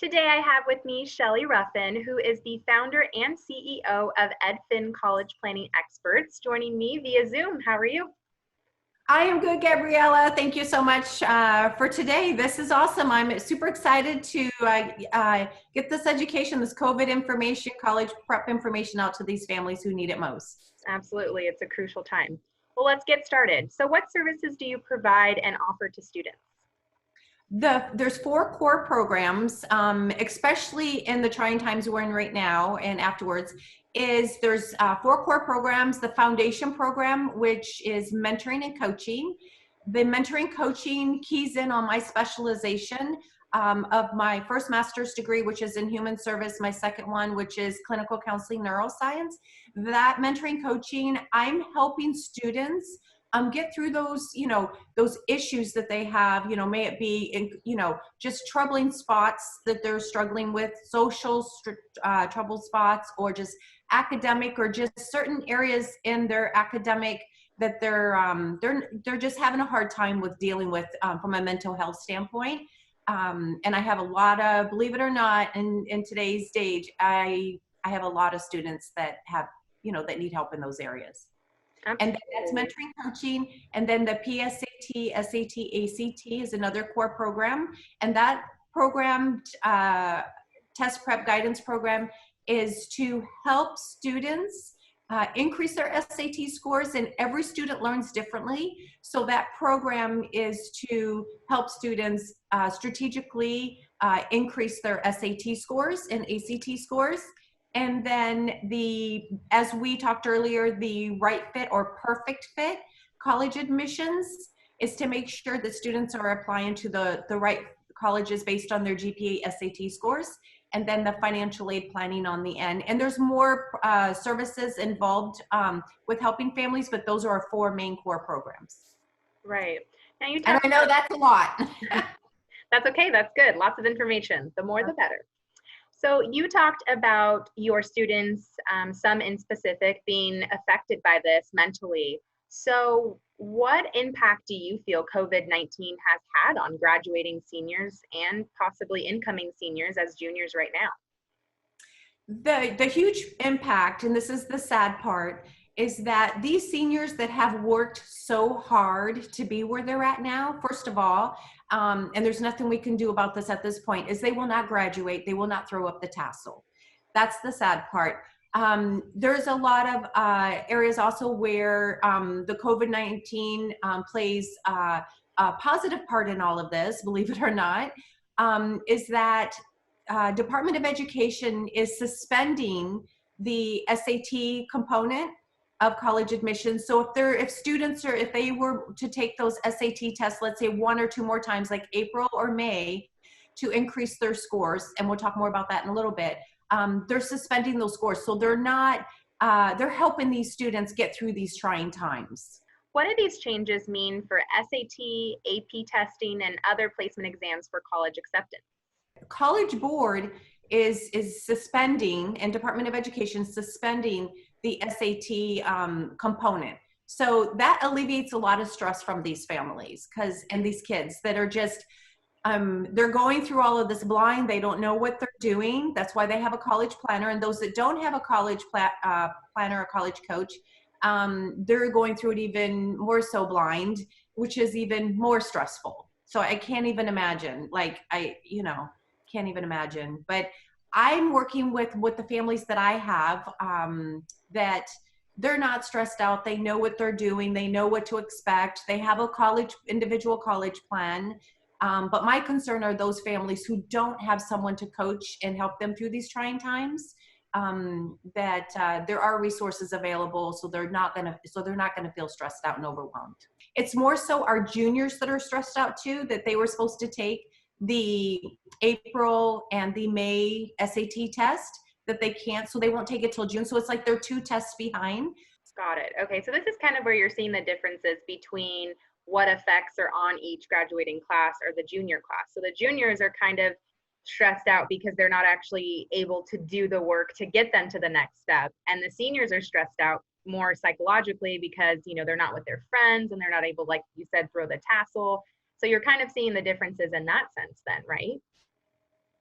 Today I have with me Shelly Rufin, who is the founder and CEO of EDFIN College Planning Experts, joining me via Zoom. How are you? I am good, Gabriella. Thank you so much for today. This is awesome. I'm super excited to get this education, this COVID information, college prep information out to these families who need it most. Absolutely, it's a crucial time. Well, let's get started. So what services do you provide and offer to students? There's 4 core programs, especially in the trying times we're in right now and afterwards. There's 4 core programs. The foundation program, which is mentoring and coaching. The mentoring coaching keys in on my specialization of my first master's degree, which is in human service, my second one, which is clinical counseling neuroscience. That mentoring coaching, I'm helping students get through those, those issues that they have, may it be in, just troubling spots that they're struggling with, social trouble spots, or just academic, or just certain areas in their academic that they're just having a hard time with dealing with from a mental health standpoint. And I have a lot of, believe it or not, in today's stage, I have a lot of students that have, that need help in those areas. Absolutely. And that's mentoring coaching. And then the PSAT, SAT, ACT is another core program. And that program, test prep guidance program, is to help students increase their SAT scores, and every student learns differently. So that program is to help students strategically increase their SAT scores and ACT scores. And then as we talked earlier, the right fit or perfect fit college admissions is to make sure that students are applying to the right colleges based on their GPA SAT scores, and then the financial aid planning on the end. And there's more services involved with helping families, but those are our 4 main core programs. Right. Now you and I know that's a lot. That's okay. That's good. Lots of information. The more, the better. So you talked about your students, some in specific, being affected by this mentally. So what impact do you feel COVID-19 has had on graduating seniors and possibly incoming seniors as juniors right now? The huge impact, and this is the sad part, is that these seniors that have worked so hard to be where they're at now, first of all, and there's nothing we can do about this at this point, is they will not graduate. They will not throw up the tassel. That's the sad part. There's a lot of areas also where the COVID-19 plays a positive part in all of this, believe it or not, is that Department of Education is suspending the SAT component of college admissions. So if they were to take those SAT tests, let's say 1 or 2 more times, like April or May, to increase their scores, and we'll talk more about that in a little bit, they're suspending those scores. So they're helping these students get through these trying times. What do these changes mean for SAT, AP testing, and other placement exams for college acceptance? College Board is suspending, and Department of Education suspending the SAT component. So that alleviates a lot of stress from these families and these kids that are just, they're going through all of this blind. They don't know what they're doing. That's why they have a college planner. And those that don't have a college planner or college coach, they're going through it even more so blind, which is even more stressful. So I can't even imagine, can't even imagine. But I'm working with the families that I have, that they're not stressed out. They know what they're doing. They know what to expect. They have a individual college plan. But my concern are those families who don't have someone to coach and help them through these trying times. There are resources available, so they're not gonna feel stressed out and overwhelmed. It's more so our juniors that are stressed out too, that they were supposed to take the April and the May SAT test, that they can't, so they won't take it till June. So it's like they're 2 tests behind. Got it. Okay, so this is kind of where you're seeing the differences between what effects are on each graduating class or the junior class. So the juniors are kind of stressed out because they're not actually able to do the work to get them to the next step. And the seniors are stressed out more psychologically because, they're not with their friends and they're not able, like you said, throw the tassel. So you're kind of seeing the differences in that sense then, right?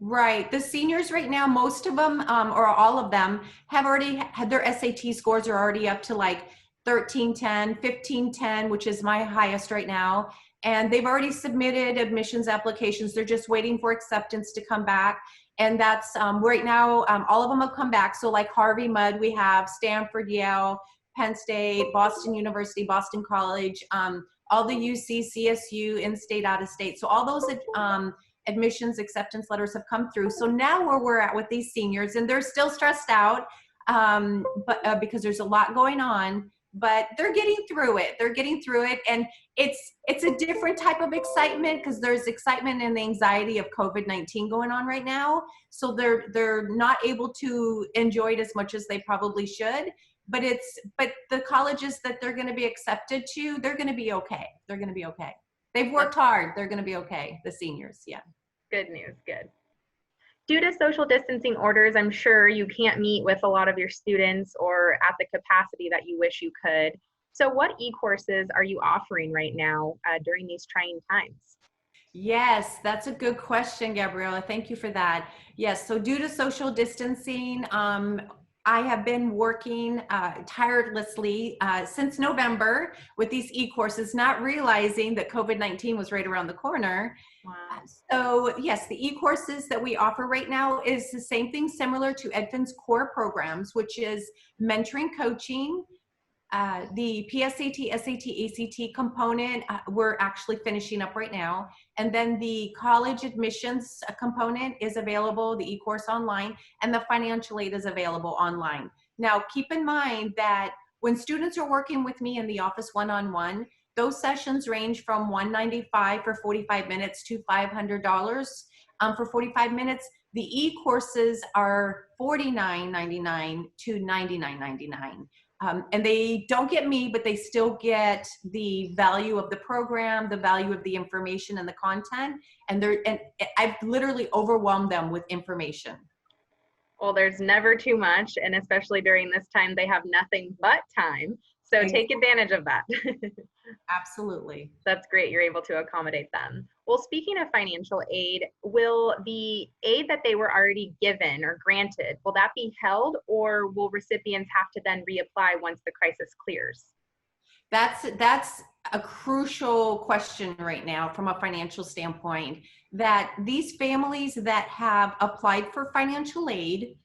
Right. The seniors right now, most of them, or all of them, have already had their SAT scores are already up to like 1310, 1510, which is my highest right now. And they've already submitted admissions applications. They're just waiting for acceptance to come back. And that's right now, all of them have come back. So like Harvey Mudd, we have Stanford, Yale, Penn State, Boston University, Boston College, all the UC, CSU, in-state, out-of-state. So all those admissions acceptance letters have come through. So now where we're at with these seniors, and they're still stressed out, but because there's a lot going on, but they're getting through it. They're getting through it, and it's a different type of excitement because there's excitement and the anxiety of COVID-19 going on right now. So they're not able to enjoy it as much as they probably should. But the colleges that they're going to be accepted to, they're going to be okay. They're going to be okay. They've worked hard. They're going to be okay. The seniors, yeah. Good news, good. Due to social distancing orders, I'm sure you can't meet with a lot of your students or at the capacity that you wish you could. So what e-courses are you offering right now during these trying times? Yes, that's a good question, Gabriella. Thank you for that. Yes, so due to social distancing, I have been working tirelessly since November with these e-courses, not realizing that COVID-19 was right around the corner. Wow. So yes, the e-courses that we offer right now is the same thing, similar to EDFIN's core programs, which is mentoring coaching. The PSAT, SAT, ACT component, we're actually finishing up right now. And then the college admissions component is available, the e-course online, and the financial aid is available online. Now, keep in mind that when students are working with me in the office one-on-one, those sessions range from $195 for 45 minutes to $500 for 45 minutes. The e-courses are $49.99 to $99.99. And they don't get me, but they still get the value of the program, the value of the information and the content. And I've literally overwhelmed them with information. Well, there's never too much, and especially during this time, they have nothing but time. So take advantage of that. Absolutely. That's great. You're able to accommodate them. Well, speaking of financial aid, will the aid that they were already given or granted, will that be held, or will recipients have to then reapply once the crisis clears? That's a crucial question right now from a financial standpoint, that these families that have applied for financial aid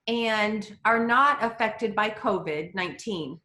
and are not affected by COVID-19,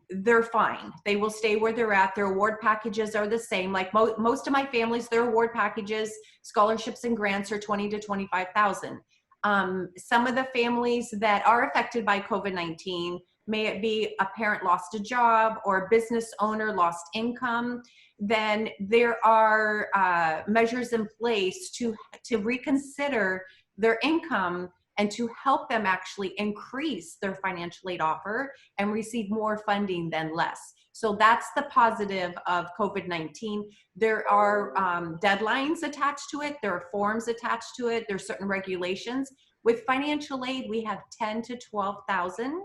they're fine. They will stay where they're at. Their award packages are the same. Like most of my families, their award packages, scholarships and grants are $20,000 to $25,000. Some of the families that are affected by COVID-19, may it be a parent lost a job or a business owner lost income, then there are measures in place to reconsider their income and to help them actually increase their financial aid offer and receive more funding than less. So that's the positive of COVID-19. There are deadlines attached to it. There are forms attached to it. There's certain regulations. With financial aid, we have 10 to 12,000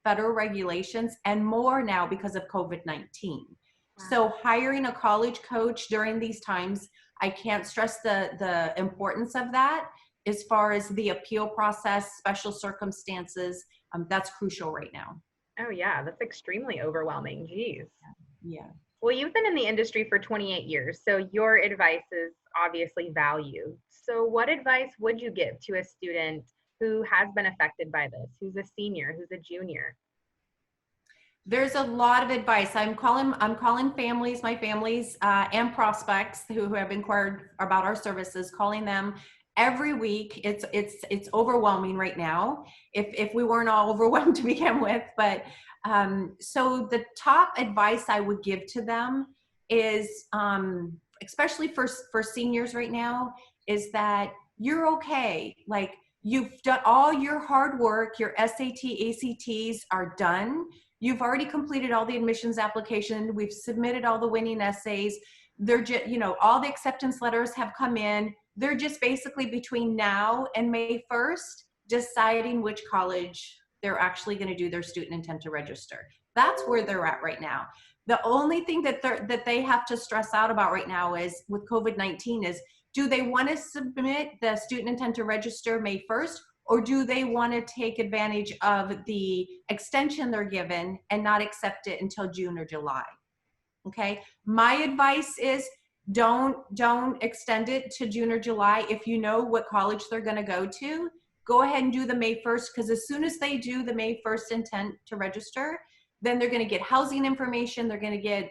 federal regulations and more now because of COVID-19. Wow. So hiring a college coach during these times, I can't stress the importance of that. As far as the appeal process, special circumstances, that's crucial right now. Oh yeah, that's extremely overwhelming. Geez. Yeah. Well, you've been in the industry for 28 years, so your advice is obviously valued. So what advice would you give to a student who has been affected by this, who's a senior, who's a junior? There's a lot of advice. I'm calling families, my families, and prospects who have inquired about our services, calling them every week. It's overwhelming right now. If we weren't all overwhelmed to begin with, but so the top advice I would give to them is, especially for seniors right now, is that you're okay. Like, you've done all your hard work. Your SAT, ACTs are done. You've already completed all the admissions application. We've submitted all the winning essays. They're just, all the acceptance letters have come in. They're just basically between now and May 1st, deciding which college they're actually going to do their student intent to register. That's where they're at right now. The only thing that they have to stress out about right now is with COVID-19 is Do they want to submit the student intent to register May 1st, or do they want to take advantage of the extension they're given and not accept it until June or July? Okay, my advice is don't extend it to June or July. If you know what college they're going to go ahead and do the May 1st, because as soon as they do the May 1st intent to register, then they're going to get housing information, they're going to get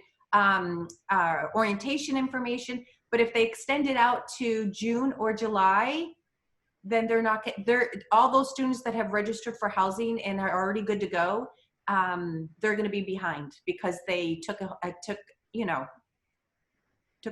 orientation information. But if they extend it out to June or July, then all those students that have registered for housing and are already good to go, they're going to be behind because they took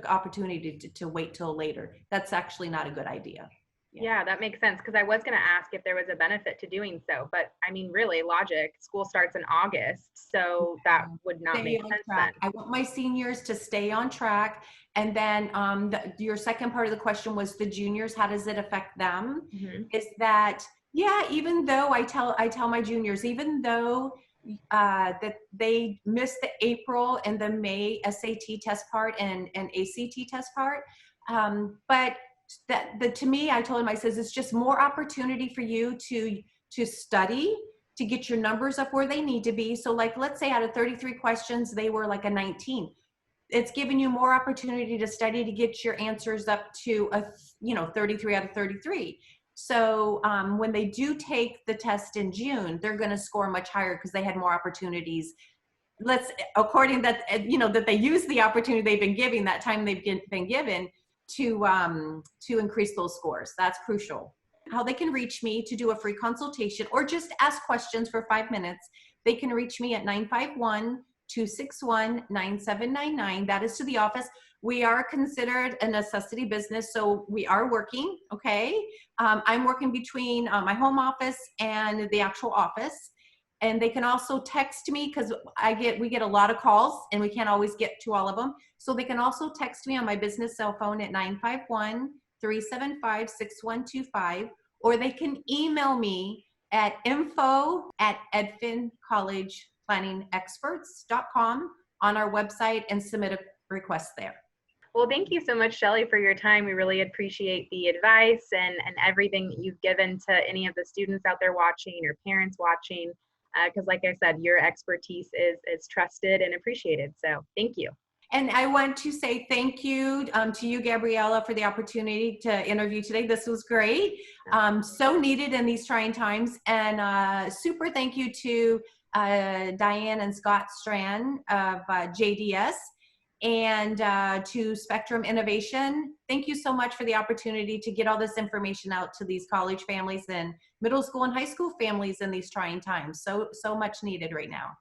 opportunity to wait till later. That's actually not a good idea. Yeah, that makes sense, because I was going to ask if there was a benefit to doing so, but I mean, really, logic, school starts in August, so that would not make sense then. I want my seniors to stay on track. And then your second part of the question was the juniors, how does it affect them? Is that, yeah, even though I tell my juniors, even though that they missed the April and the May SAT test part and ACT test part, but to me, I told him, I says, it's just more opportunity for you to study, to get your numbers up where they need to be. So like, let's say out of 33 questions, they were like a 19. It's giving you more opportunity to study to get your answers up to 33 out of 33. So when they do take the test in June, they're going to score much higher because they had more opportunities. According that, that they use the opportunity they've been given, that time they've been given to increase those scores. That's crucial. How they can reach me to do a free consultation or just ask questions for 5 minutes, they can reach me at 951-261-9799. That is to the office. We are considered a necessity business, so we are working, okay? I'm working between my home office and the actual office. And they can also text me because we get a lot of calls and we can't always get to all of them. So they can also text me on my business cell phone at 951-375-6125, or they can email me at info@edfincollegeplanningexperts.com on our website and submit a request there. Well, thank you so much, Shelly, for your time. We really appreciate the advice and everything that you've given to any of the students out there watching or parents watching. Because like I said, your expertise is trusted and appreciated. So thank you. And I want to say thank you to you, Gabriella, for the opportunity to interview today. This was great. So needed in these trying times. And super thank you to Diane and Scott Strand of JDS and to Spectrum Innovation. Thank you so much for the opportunity to get all this information out to these college families and middle school and high school families in these trying times. So much needed right now.